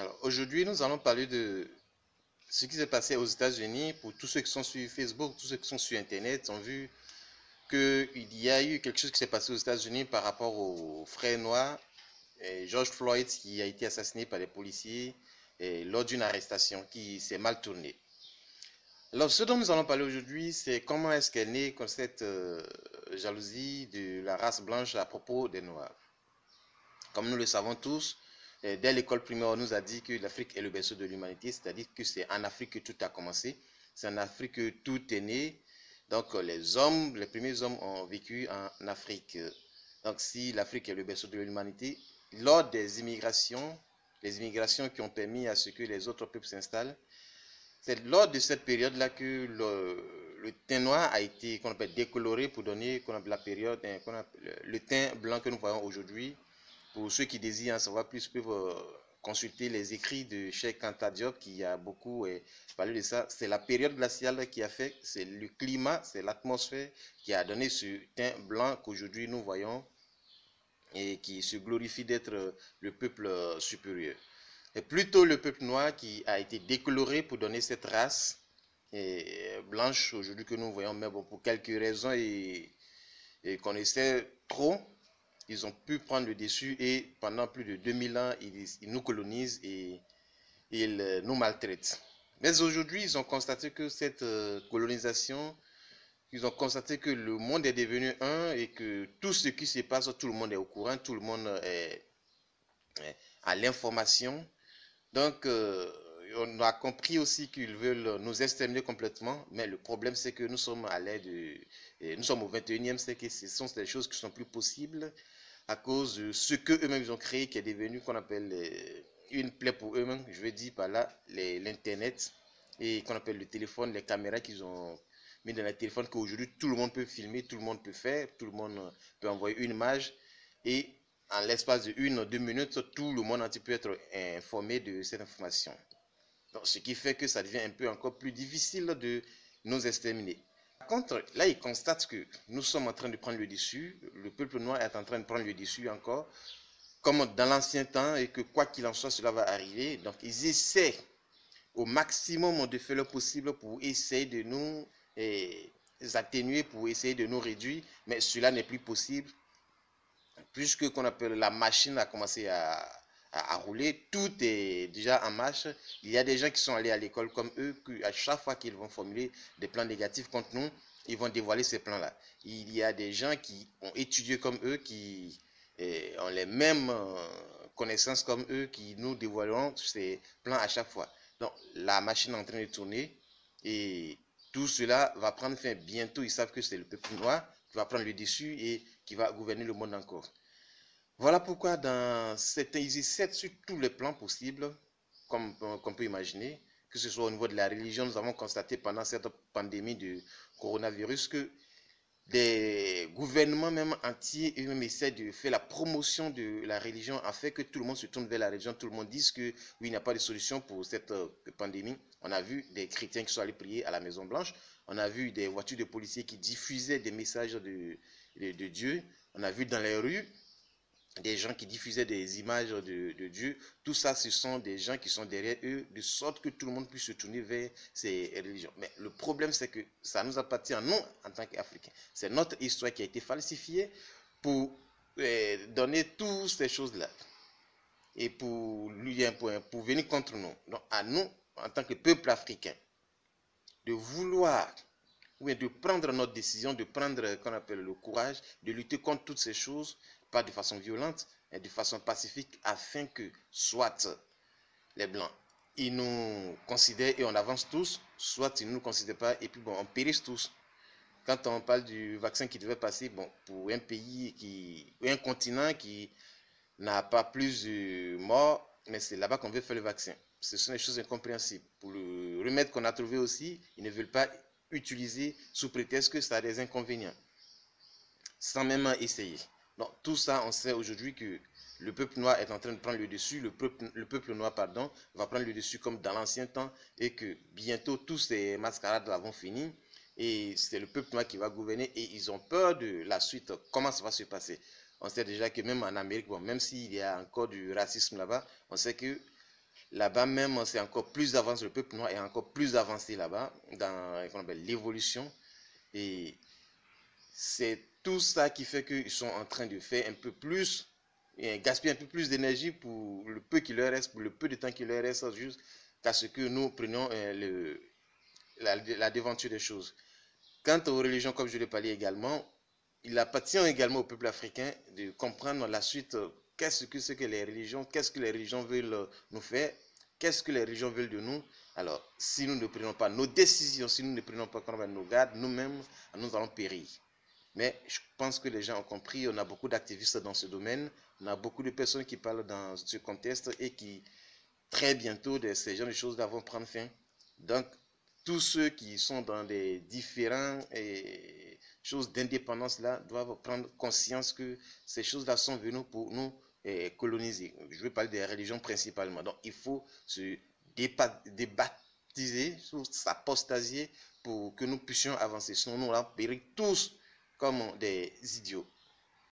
Alors aujourd'hui, nous allons parler de ce qui s'est passé aux États-Unis. Pour tous ceux qui sont sur Facebook, tous ceux qui sont sur Internet, ont vu qu'il y a eu quelque chose qui s'est passé aux États-Unis par rapport au frère noir, George Floyd, qui a été assassiné par les policiers lors d'une arrestation qui s'est mal tournée. Alors, ce dont nous allons parler aujourd'hui, c'est comment est-ce qu'est née cette jalousie de la race blanche à propos des Noirs. Comme nous le savons tous, dès l'école primaire, on nous a dit que l'Afrique est le berceau de l'humanité, c'est-à-dire que c'est en Afrique que tout a commencé, c'est en Afrique que tout est né. Donc les premiers hommes ont vécu en Afrique. Donc si l'Afrique est le berceau de l'humanité, lors des immigrations, les immigrations qui ont permis à ce que les autres peuples s'installent, c'est lors de cette période-là que le teint noir a été qu'on appelle décoloré pour donner qu'on appelle la période, le teint blanc que nous voyons aujourd'hui. Pour ceux qui désirent en savoir plus, peuvent consulter les écrits de Cheikh Anta Diop qui a beaucoup parlé de ça. C'est la période glaciale qui a fait, c'est le climat, c'est l'atmosphère qui a donné ce teint blanc qu'aujourd'hui nous voyons et qui se glorifie d'être le peuple supérieur. C'est plutôt le peuple noir qui a été décoloré pour donner cette race blanche aujourd'hui que nous voyons, mais bon, pour quelques raisons et qu'on essaie trop, ils ont pu prendre le dessus et pendant plus de 2000 ans, ils nous colonisent et ils nous maltraitent. Mais aujourd'hui, ils ont constaté que cette colonisation, ils ont constaté que le monde est devenu un et que tout ce qui se passe, tout le monde est au courant, tout le monde est à l'information. Donc, on a compris aussi qu'ils veulent nous exterminer complètement, mais le problème c'est que nous sommes à l'ère nous sommes au 21e siècle et ce sont des choses qui sont plus possibles à cause de ce qu'eux-mêmes ont créé qui est devenu qu'on appelle une plaie pour eux-mêmes, je veux dire par là l'internet et qu'on appelle le téléphone, les caméras qu'ils ont mis dans les téléphones qu'aujourd'hui tout le monde peut filmer, tout le monde peut faire, tout le monde peut envoyer une image et en l'espace de 1 ou 2 minutes, tout le monde entier peut être informé de cette information. Donc, ce qui fait que ça devient un peu encore plus difficile de nous exterminer. Par contre, là, ils constatent que nous sommes en train de prendre le dessus, le peuple noir est en train de prendre le dessus encore, comme dans l'ancien temps, et que quoi qu'il en soit, cela va arriver. Donc, ils essaient au maximum de faire le possible pour essayer de nous atténuer, pour essayer de nous réduire, mais cela n'est plus possible. Puisque qu'on appelle la machine a commencé à rouler, tout est déjà en marche. Il y a des gens qui sont allés à l'école comme eux, à chaque fois qu'ils vont formuler des plans négatifs contre nous, ils vont dévoiler ces plans-là. Il y a des gens qui ont étudié comme eux, qui ont les mêmes connaissances comme eux, qui nous dévoileront ces plans à chaque fois. Donc la machine est en train de tourner et tout cela va prendre fin bientôt. Ils savent que c'est le peuple noir qui va prendre le dessus et qui va gouverner le monde encore. Voilà pourquoi ils essaient sur tous les plans possibles, comme qu'on peut imaginer, que ce soit au niveau de la religion. Nous avons constaté pendant cette pandémie de coronavirus que des gouvernements même entiers eux-mêmes essaient de faire la promotion de la religion afin que tout le monde se tourne vers la religion, tout le monde dise que oui, il n'y a pas de solution pour cette pandémie. On a vu des chrétiens qui sont allés prier à la Maison Blanche, on a vu des voitures de policiers qui diffusaient des messages de Dieu, on a vu dans les rues des gens qui diffusaient des images de Dieu. Tout ça, ce sont des gens qui sont derrière eux, de sorte que tout le monde puisse se tourner vers ces religions. Mais le problème, c'est que ça nous appartient, nous, en tant qu'Africains. C'est notre histoire qui a été falsifiée pour donner toutes ces choses-là. Et pour venir contre nous. Donc, à nous, en tant que peuple africain, de vouloir ou bien de prendre notre décision, de prendre qu'on appelle le courage, de lutter contre toutes ces choses, pas de façon violente, mais de façon pacifique, afin que soit les Blancs, ils nous considèrent et on avance tous, soit ils ne nous considèrent pas et puis bon, on périsse tous. Quand on parle du vaccin qui devait passer, bon, pour un pays un continent qui n'a pas plus de morts, mais c'est là-bas qu'on veut faire le vaccin. Ce sont des choses incompréhensibles. Pour le remède qu'on a trouvé aussi, ils ne veulent pas utiliser sous prétexte que ça a des inconvénients, sans même essayer. Donc tout ça, on sait aujourd'hui que le peuple noir est en train de prendre le dessus, le peuple noir, pardon, va prendre le dessus comme dans l'ancien temps et que bientôt tous ces mascarades vont finir et c'est le peuple noir qui va gouverner et ils ont peur de la suite, comment ça va se passer. On sait déjà que même en Amérique, bon, même s'il y a encore du racisme là-bas, on sait que Là-bas même, c'est encore plus avancé, le peuple noir est encore plus avancé là-bas dans l'évolution. Et c'est tout ça qui fait qu'ils sont en train de faire un peu plus, et gaspiller un peu plus d'énergie pour le peu qui leur reste, pour le peu de temps qui leur reste, jusqu'à ce que nous prenions la devanture des choses. Quant aux religions, comme je l'ai parlé également, il appartient également au peuple africain de comprendre la suite, qu'est-ce que c'est que les religions, qu'est-ce que les religions veulent nous faire, qu'est-ce que les religions veulent de nous. Alors, si nous ne prenons pas nos décisions, si nous ne prenons pas nos gardes, nous-mêmes, nous allons périr. Mais je pense que les gens ont compris, on a beaucoup d'activistes dans ce domaine, on a beaucoup de personnes qui parlent dans ce contexte et qui, très bientôt, ces genres de choses vont prendre fin. Donc, tous ceux qui sont dans des différentes choses d'indépendance là doivent prendre conscience que ces choses-là sont venues pour nous coloniser. Je vais parler des religions principalement. Donc, il faut se débaptiser, s'apostasier pour que nous puissions avancer. Sinon, nous allons périr tous comme des idiots.